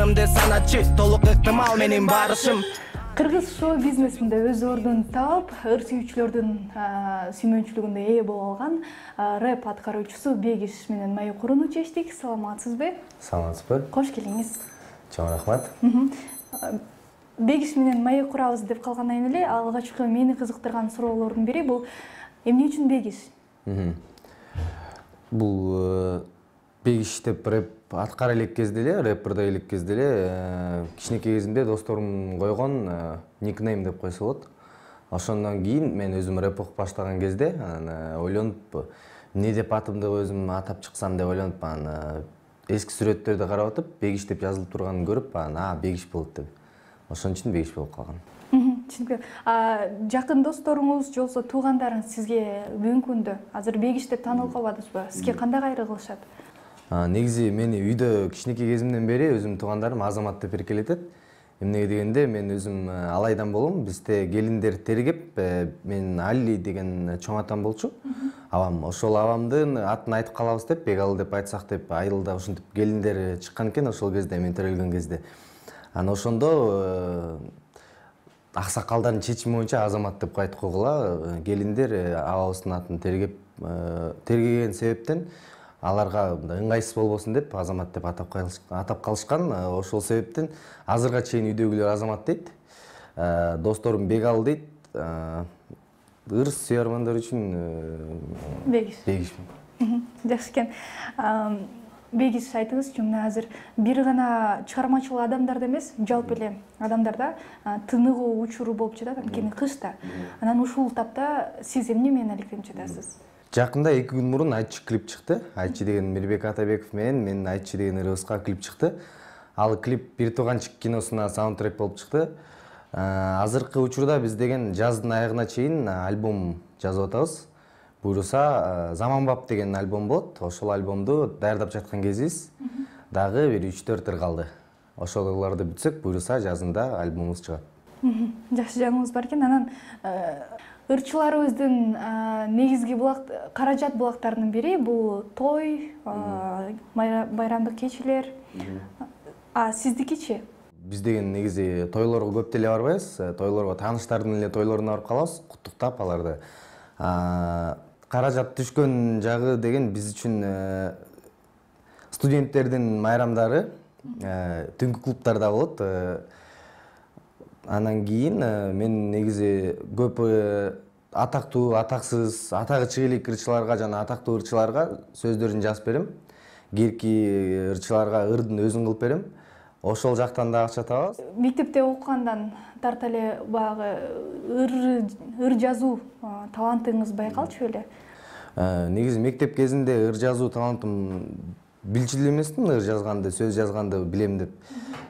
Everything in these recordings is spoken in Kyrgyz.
жанымды саначы толук ыктымал менин барышым. Кыргыз шоу бизнесинде өз ордун таап, ыр сүйүүчүлөрдүн сүймөнчүлүгүнө ээ боло алган рэп аткаруучусу Бегиш менен Майыкуруну чечтик. Саламатсызбы? Саламатсызбы. Кош келиңиз. Чоң рахмат. Бегиш менен Майыкурабыз деп калгандан эле алгачкы мени кызыктырган суроолордун бири бул эмне үчүн Бегиш? Бул Бегиш деп рэп аткара элек кезде эле, рэперде элек кезде эле кичинекей кезимде досторум койгон никнейм деп койсо болот. Ошондон кийин мен өзүм рэп окуп баштаган кезде ойлонуп эмне деп атымды өзүм атап чыксам деп ойлонуп эски сүрөттөрдү карап атып Бегиш деп жазылып турганын көрүп Бегиш болот деп. Ошон үчүн Бегиш болуп калган. Түшүнүктүү. Жакын досторуңуз же болбосо туугандарыңыз сизге бүгүнкү күндө азыр Бегиш деп таанылып калбадыңызбы? Сизге кандай кайры кылышат? Негизи мени үйдө кичинекей кезимден бери өзүм туугандарым Азамат деп эркелетет. Эмнеге дегенде мен өзүм алайдан болом. Бизде келиндер тергеп, мен Али деген чоң атам болчу. Абам, ошол абамдын атын айтып калабыз деп, Бегалы деп айтсак деп, айылда ошентип келиндер чыккан экен ошол кезде, мен төрөлгөн кезде. Анан ошондо аксакалдардын чечими боюнча Азамат деп айтып койгула. Келиндер абабыздын атын тергеген себептен аларга ыңгайсыз болбосун деп Азамат деп атап калышкан. Ошол себептен азырга чейин үйдөгүлөр Азамат дейт. Досторум Бегалы дейт. Ырыс сүйөрмандар үчүн Бегиш. Жакшы экен. Бегиш, айтыңызчы, мына азыр бир гана чыгармачыл адамдарда эмес, жалпы эле адамдарда тыныгуу учуру болуп жатат, анткени кышта. Анан ушул тапта сиз эмне менен алектенип жатасыз? Жакында 2 күн мурун Айтчы клип чыкты. Айтчы деген Мирбек Атабеков менен Айтчы деген ырыбызга клип чыкты. Ал клип Бир тууганчык киносуна саундтрек болуп чыкты. Азыркы учурда биз деген жаздын аягына чейин альбом жазып атабыз. Буюрса Заманбап деген альбом болот. Ошол альбомду даярдап жаткан кезибиз. Дагы бир 3-4 ыр калды. Ошолорду бүтсөк, буюрса жазында альбомубуз чыгат. Жакшы жаңыбыз бар экен. Анан ырчыларыбыздын негизги каражат булактарынын бири бул той, байрамдык кечелер. Сиздикичи? Биз деген негизи тойлорго көп деле барбайбыз. Тойлорго тааныштардын эле тойлоруна барып калабыз, куттуктап аларды. Каражат түшкөн жагы деген биз үчүн студенттердин майрамдары, түнкү клубтарда болот. Анан кийин мен негизи көп атактуу, атаксыз, атагы чыгылык ырчыларга жана атактуу ырчыларга сөздөрүн жазып берем. Кийинки ырчыларга ырдын өзүн кылып берем. Ошол жактан да акча табабыз. Мектепте окугандан тарта эле баягы ыр жазуу талантыңыз байкалчу беле? Негизи мектеп кезинде ыр жазуу талантым билчү эмесмин, ыр жазганды, сөз жазганды билем деп.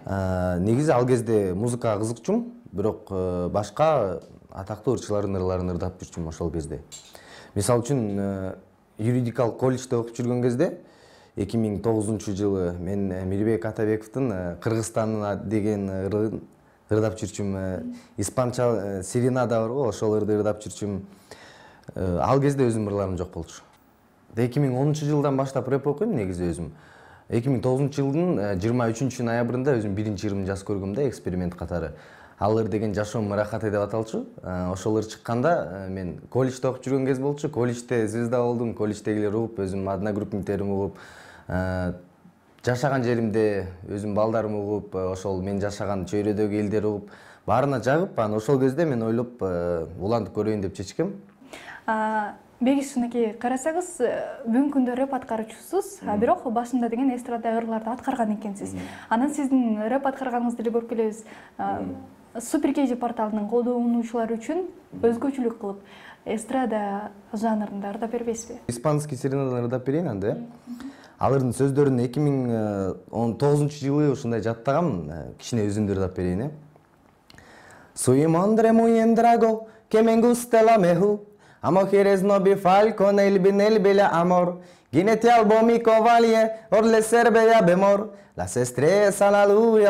Негизи ал кезде музыкага кызыкчумун, бирок башка атактуу ырчылардын ырларын ырдап жүрчүмүн ошол кезде. Мисалы үчүн юридикалык колледжде окуп жүргөн кезде 2009-жылы мен Мирбек Атабековдун Кыргызстан деген ырын ырдап жүрчүмүн. Испанча серенада бар го, ошол ырды ырдап жүрчүмүн. Ал кезде өзүм ырларым жок болчу. 2010-жылдан баштап рэп окуйм негизи өзүм. 2009-жылдын 23-ноябрында өзүм биринчи ырымды жазып көргөм да, эксперимент катары. Ал ыр деген жашоом ырахаты деп аталчу. Ошол ыр чыкканда мен колледжде окуп жүргөн кез болчу. Колледжде звезда болдум, колледждегилер угуп, өзүм одногруппниктерим угуп, жашаган жеримде өзүм балдарым угуп, ошол мен жашаган чөйрөдөгү элдер угуп, баарына жагып, анан ошол кезде мен ойлоп улантып көрөйүн деп чечкем. Бегиш сынакей, карасаңыз, бүгүнкү күндө рэп аткаруучусуз, бирок башында деген эстрада ырларды аткарган экенсиз. Анан сиздин рэп аткарганыңызды эле көрүп келебиз. Супер KG порталынын колдонуучулары үчүн өзгөчөлүк кылып, эстрада жанрында ырдап бербейсизби? Испанский серенадан ырдап берейин анда. Ал ырдын сөздөрүн 2019-жылы ушундай жаттагам, кичине өзүмдү ырдап берейин. Soy un hombre muy en drago, que me gusta la mejor. A mujeres no vi falcon, el bella amor. Guinete al bomico valie, or le serve ya bemor. Las estrellas a la luz,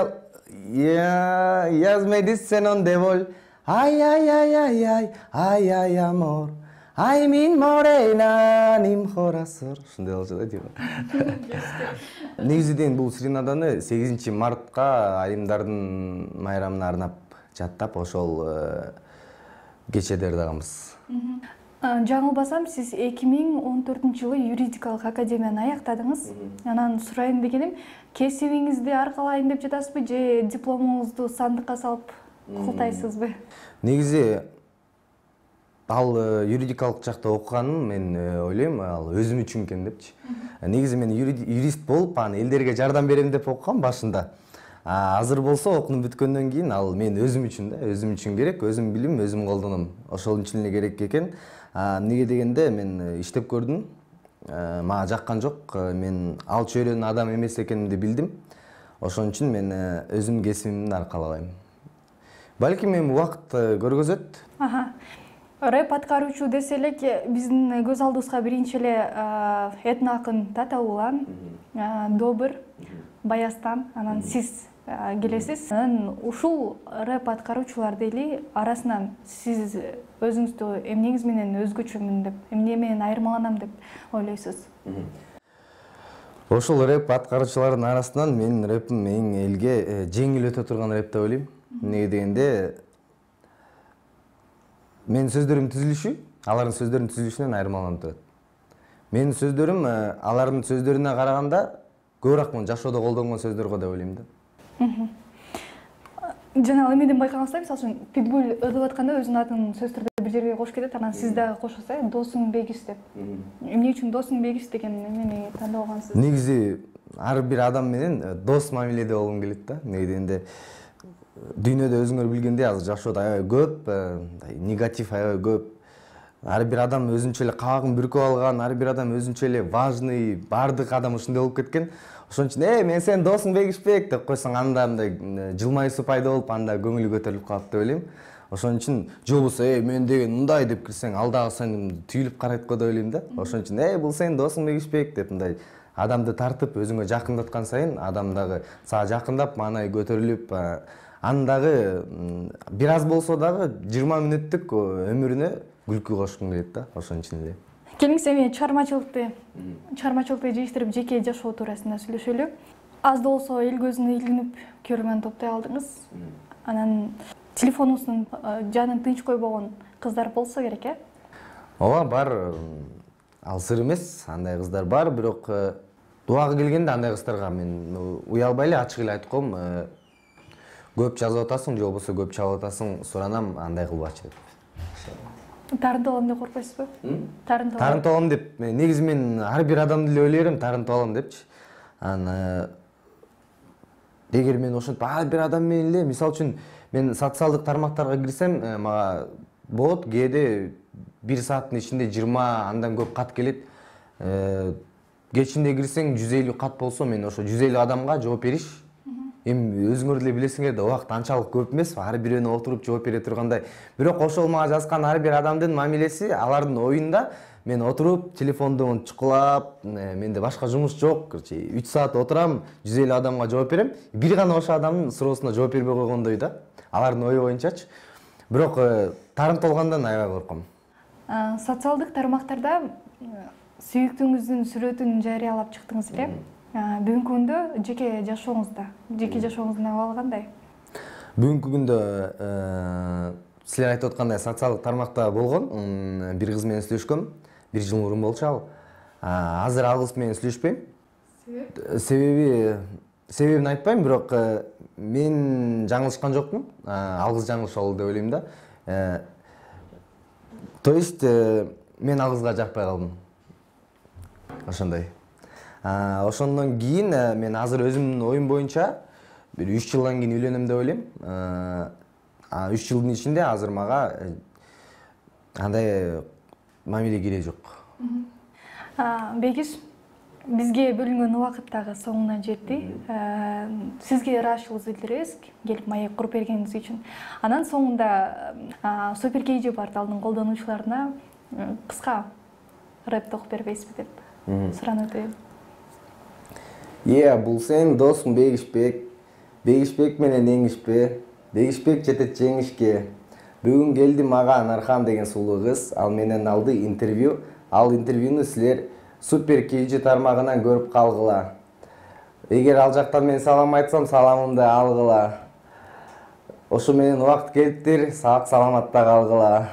ellas me dicen dónde voy. Ay, ay, ay, ay, ay, ay, ay, amor. Ай мин морейна ним хорасыр. Ушундай болчу да типа. Негизиден бул серенаданы 8 мартка айымдардын майрамына арнап жаттап ошол кечеде ырдаганбыз. Жаңылбасам, сиз 2014-жылы юридикалык академияны аяктадыңыз. Анан сурайын дегеним, кесибиңизди аркалайын деп жатасызбы же дипломуңузду сандыкка салып култайсызбы? Негизи ал юридикалык жакта окуганым мен ойлойм, ал өзүм үчүн экен депчи. Негизи мен юрист болуп, аны элдерге жардам берем деп окугам башында. Азыр болсо окунуп бүткөндөн кийин ал мен өзүм үчүн да, өзүм үчүн керек, өзүм билим, өзүм колдоном. Ошол үчүн эле керек экен. Неге дегенде мен иштеп көрдүм. Мага жаккан жок. Мен ал чөйрөнүн адам эмес экенимди билдим. Ошон үчүн мен өзүм кесибимди аркалабайм. Балким эми убакыт көргөзөт. Рэп аткаруучу десе элек, биздин көз алдыбызга биринчи эле этно акын Тата Улан, Добыр, Баястан, анан сиз келесиз. Анан ушул рэп аткаруучулар дейли арасынан сиз өзүңүздү эмнеңиз менен өзгөчөмүн деп, эмне менен айырмаланам деп ойлойсуз? Ошол рэп аткаруучулардын арасынан менин рэпим эң элге жеңил өтө турган рэп деп ойлойм. Неге дегенде менин сөздөрүмдүн түзүлүшү алардын сөздөрүнүн түзүлүшүнөн айырмаланып турат. Менин сөздөрүм алардын сөздөрүнө караганда көбүрөөк жашоодо колдонгон сөздөр го деп ойлойм да. Жана эмеден байкагансыздар, мисалы үчүн Питбуль ырдап атканда өзүнүн атын сөз түрдө бир жерге кошуп кетет, анан сиз дагы кошосуз, досуң Бегис деп. Эмне үчүн досуң Бегис деген эмени тандабагансыз? Негизи ар бир адам менен дос мамиледе болгум келет да. Неге дегенде дүйнөдө өзүңөр билгендей азыр жашоодо аябай көп негатив, аябай көп. Ар бир адам өзүнчө эле кабагын бүркөп алган, ар бир адам өзүнчө эле важный, бардык адам ушундай болуп кеткен. Ошон үчүн мен сенин досуң Бегишбек деп койсоң, анда мындай жылмайсуу пайда болуп, анда көңүлү көтөрүлүп калат деп ойлойм. Ошон үчүн же болбосо мен деген мындай деп кирсең, ал дагы сени түйүлүп карайт го деп ойлойм да. Ошон үчүн бул сенин досуң Бегишбек деп мындай адамды тартып өзүңө жакындаткан сайын, адам дагы сага жакындап, маанай көтөрүлүп, андагы бир аз болсо дагы 20 мүнөттүк өмүрүнө күлкү кошкум келет да. Ошон үчүн эле. Келиңиз эми чыгармачылыкты жыйыштырып жеке жашоо туурасында сүйлөшөлү. Аз да болсо эл көзүнө илинип көрөрман топтой алдыңыз. Анан телефонуңуздун жанын тынч койбогон кыздар болсо керек, Ооба, бар. Ал сыр эмес, андай кыздар бар, бирок убагы келгенде андай кыздарга мен уялбай эле ачык эле айтып коем. Көп жазып атасың, же болбосо көп чалып атасың, суранам, андай кылбачы деп. Тарынтып алам деп коркпойсузбу? Тарынтып алам деп, негизи мен ар бир адамды эле ойлой берем, тарынтып алам депчи. Эгер мен ошентип ар бир адам менен эле, мисалы үчүн мен социалдык тармактарга кирсем, мага болот, кээде 1 сааттын ичинде 20 андан көп кат келет. Кечинде кирсең 150 кат болсо, мен ошо 150 адамга жооп бериш. Эми өзүңөр деле билесиңер да, убакыт анчалык көп эмес, ар бирөөнө отуруп жооп бере тургандай. Бирок ошол мага жазган ар бир адамдын мамилеси, алардын оюнда мен отуруп, телефонду чукулап, менде башка жумуш жок, 3 саат отурам, 150 адамга жооп берем. Бир гана ошол адамдын суроосуна жооп бербей койгондой да, алардын ою боюнчачы. Бирок тарынтып алгандан аябай корком. Социалдык тармактарда сүйүктүүңүздүн сүрөтүн жарыялап чыктыңыз эле. Бүгүнкү күндө жеке жашооңуздун абалы кандай? Бүгүнкү күндө силер айтып аткандай социалдык тармакта болгон, бир кыз менен сүйлөшкөм, 1 жыл мурун болчу ал. Азыр ал кыз менен сүйлөшпөйм. Себебин айтпайм, бирок мен жаңылышкан жокмун, ал кыз жаңылышып алды деп ойлойм да. То есть мен ал кызга жакпай калдым. Ошондой. Ошондон кийин мен азыр өзүмдүн оюм боюнча бир 3 жылдан кийин үйлөнөм деп ойлойм. 3 жылдын ичинде азыр мага андай мамиле кереги жок. Бегиш, бизге бөлүнгөн убакыт дагы соңуна жетти. Сизге ыраазычылыгыбызды билдиребиз, келип маек куруп бергениңиз үчүн. Анан соңунда Супер KG порталынын колдонуучуларына кыска рэп окуп бербейсизби деп суранып атайын. Бул сенин досуң Бегишбек. Бегишбек менен эңишпе. Бегишбек жетет жеңишке. Бүгүн келди мага Нархан деген сулуу кыз. Ал менен алды интервью. Ал интервьюну силер Супер KG тармагынан көрүп калгыла. Эгер ал жактан мен салам айтсам, саламымды алгыла. Ошо менен убакыт келиптир. Сак саламатта калгыла.